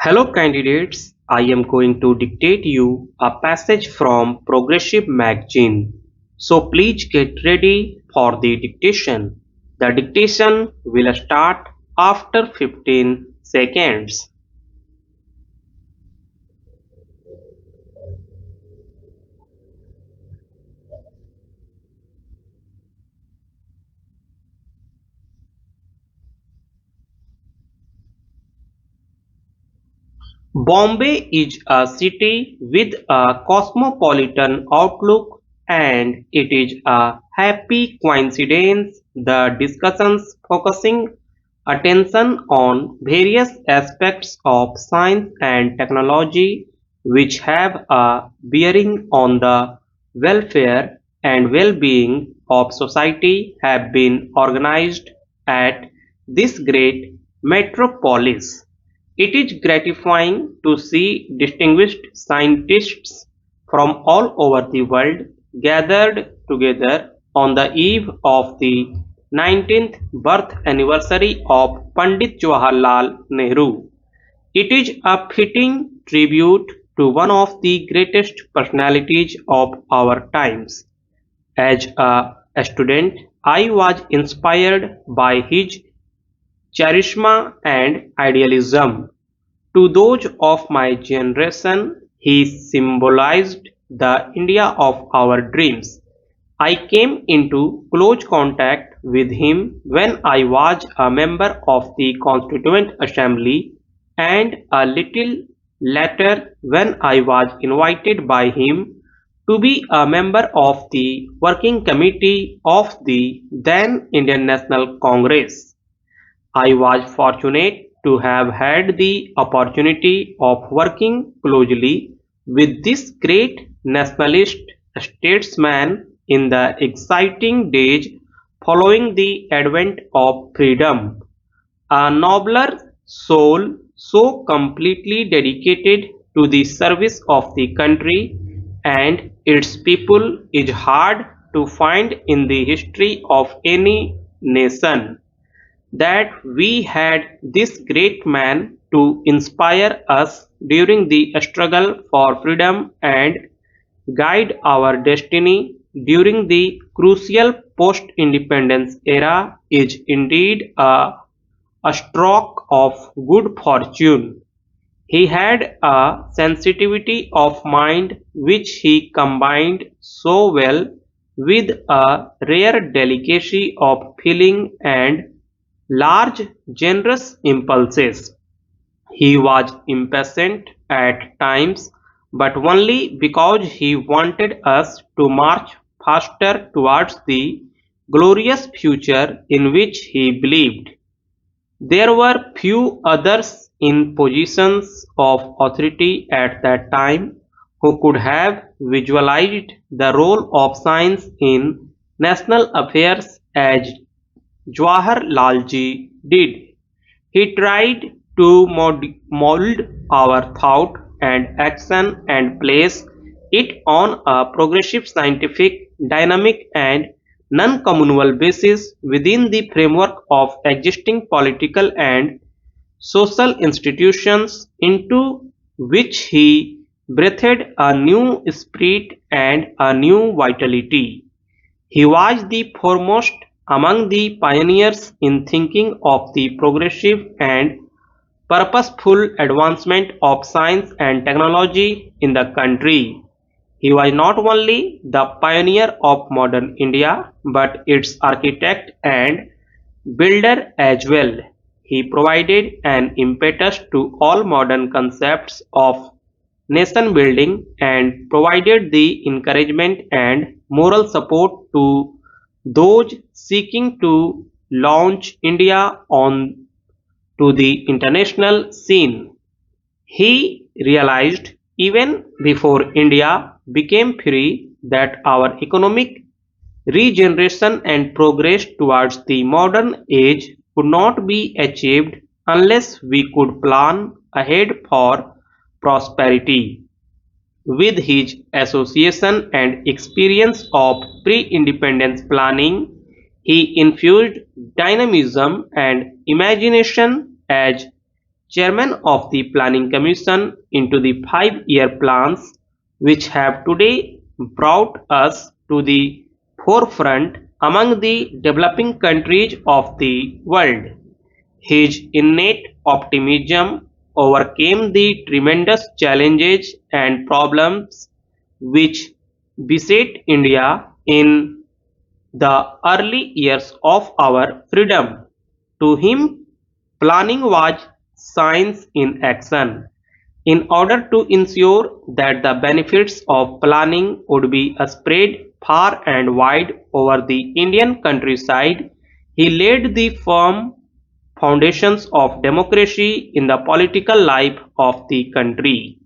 Hello candidates, I am going to dictate you a passage from Progressive magazine. So please get ready for the dictation. The dictation will start after 15 seconds. Bombay is a city with a cosmopolitan outlook, and it is a happy coincidence the discussions focusing attention on various aspects of science and technology which have a bearing on the welfare and well-being of society have been organized at this great metropolis. It is gratifying to see distinguished scientists from all over the world gathered together on the eve of the 19th birth anniversary of Pandit Jawaharlal Nehru. It is a fitting tribute to one of the greatest personalities of our times. As a student, I was inspired by his charisma and idealism. To those of my generation, he symbolized the India of our dreams. I came into close contact with him when I was a member of the Constituent Assembly, and a little later when I was invited by him to be a member of the Working Committee of the then Indian National Congress. I was fortunate to have had the opportunity of working closely with this great nationalist statesman in the exciting days following the advent of freedom. A nobler soul so completely dedicated to the service of the country and its people is hard to find in the history of any nation. That we had this great man to inspire us during the struggle for freedom and guide our destiny during the crucial post-independence era is indeed a stroke of good fortune. He had a sensitivity of mind which he combined so well with a rare delicacy of feeling and large generous impulses. He was impatient at times, but only because he wanted us to march faster towards the glorious future in which he believed. There were few others in positions of authority at that time who could have visualized the role of science in national affairs as Jawaharlalji did. He tried to mold our thought and action and place it on a progressive scientific, dynamic and non-communal basis within the framework of existing political and social institutions into which he breathed a new spirit and a new vitality. He was the foremost among the pioneers in thinking of the progressive and purposeful advancement of science and technology in the country. He was not only the pioneer of modern India but its architect and builder as well. He provided an impetus to all modern concepts of nation building and provided the encouragement and moral support to those seeking to launch India on to the international scene. He realized even before India became free that our economic regeneration and progress towards the modern age could not be achieved unless we could plan ahead for prosperity. With his association and experience of pre-independence planning, he infused dynamism and imagination as chairman of the Planning Commission, into the 5-year plans which have today brought us to the forefront among the developing countries of the world. His innate optimism overcame the tremendous challenges and problems which beset India in the early years of our freedom. To him, planning was science in action. In order to ensure that the benefits of planning would be spread far and wide over the Indian countryside, he laid the firm foundations of democracy in the political life of the country.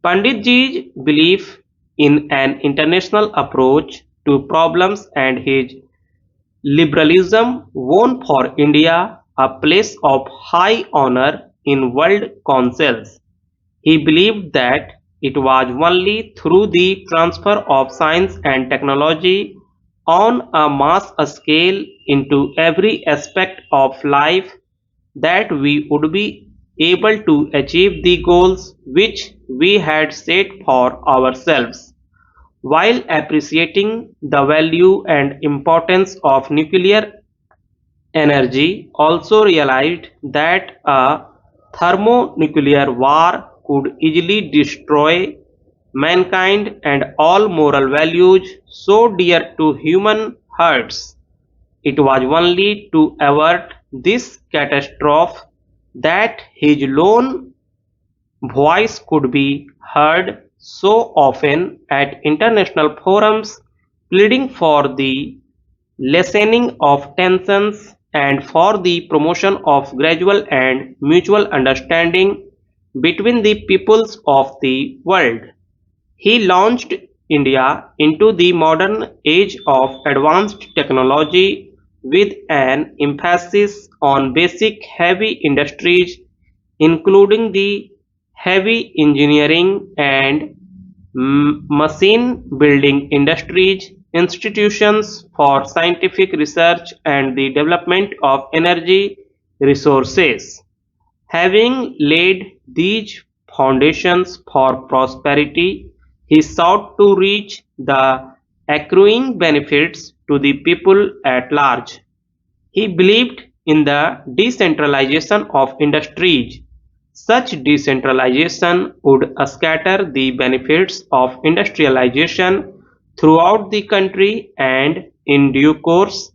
Panditji's belief in an international approach to problems and his liberalism won for India a place of high honor in world councils. He believed that it was only through the transfer of science and technology on a mass scale into every aspect of life that we would be able to achieve the goals which we had set for ourselves. While appreciating the value and importance of nuclear energy, also realized that a thermonuclear war could easily destroy mankind and all moral values so dear to human hearts. It was only to avert this catastrophe that his lone voice could be heard so often at international forums pleading for the lessening of tensions and for the promotion of gradual and mutual understanding between the peoples of the world. He launched India into the modern age of advanced technology with an emphasis on basic heavy industries, including the heavy engineering and machine building industries, institutions for scientific research and the development of energy resources. Having laid these foundations for prosperity, he sought to reach the accruing benefits to the people at large. He believed in the decentralization of industries. Such decentralization would scatter the benefits of industrialization throughout the country and, in due course,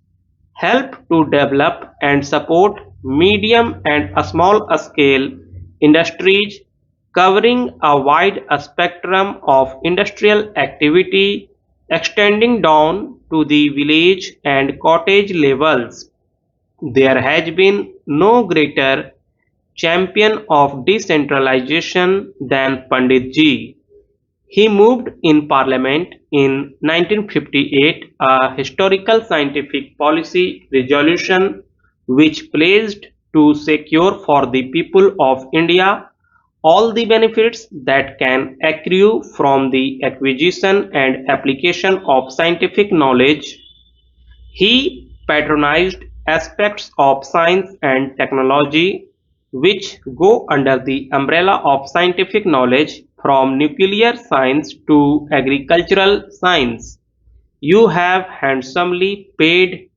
help to develop and support medium and small scale industries covering a wide spectrum of industrial activity extending down to the village and cottage levels. There has been no greater champion of decentralization than Pandit Ji. He moved in Parliament in 1958 a historical scientific policy resolution which pledged to secure for the people of India all the benefits that can accrue from the acquisition and application of scientific knowledge. He patronized aspects of science and technology which go under the umbrella of scientific knowledge from nuclear science to agricultural science. You have handsomely paid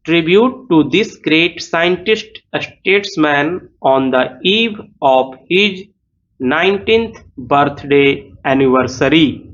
tribute to this great scientist statesman on the eve of his 19th birthday anniversary.